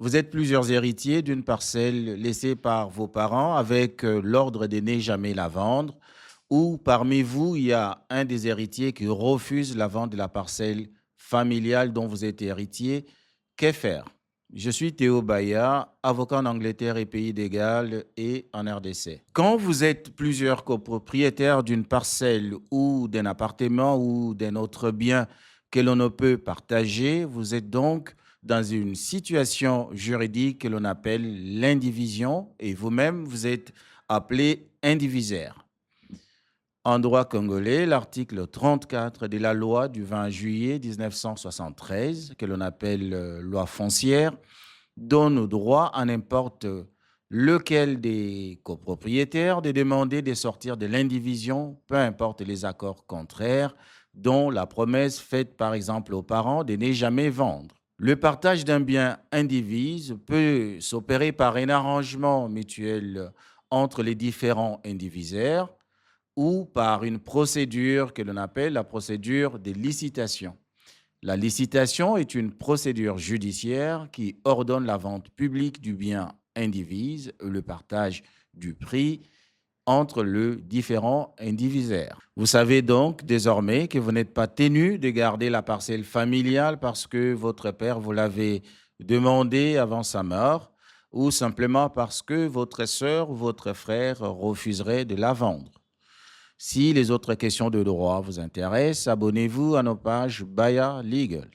Vous êtes plusieurs héritiers d'une parcelle laissée par vos parents avec l'ordre de ne jamais la vendre, ou parmi vous, il y a un des héritiers qui refuse la vente de la parcelle familiale dont vous êtes héritier. Que faire? Je suis Théo Baya, avocat en Angleterre et Pays de Galles et en RDC. Quand vous êtes plusieurs copropriétaires d'une parcelle ou d'un appartement ou d'un autre bien que l'on ne peut partager, vous êtes donc dans une situation juridique que l'on appelle l'indivision et vous-même, vous êtes appelé indivisaire. En droit congolais, l'article 34 de la loi du 20 juillet 1973, que l'on appelle loi foncière, donne au droit à n'importe lequel des copropriétaires de demander de sortir de l'indivision, peu importe les accords contraires, dont la promesse faite par exemple aux parents de ne jamais vendre. Le partage d'un bien indivise peut s'opérer par un arrangement mutuel entre les différents indivisaires ou par une procédure que l'on appelle la procédure de licitation. La licitation est une procédure judiciaire qui ordonne la vente publique du bien indivise et le partage du prix entre les différents indivisaires. Vous savez donc désormais que vous n'êtes pas tenu de garder la parcelle familiale parce que votre père vous l'avait demandé avant sa mort ou simplement parce que votre sœur ou votre frère refuserait de la vendre. Si les autres questions de droit vous intéressent, abonnez-vous à nos pages Baya Legal.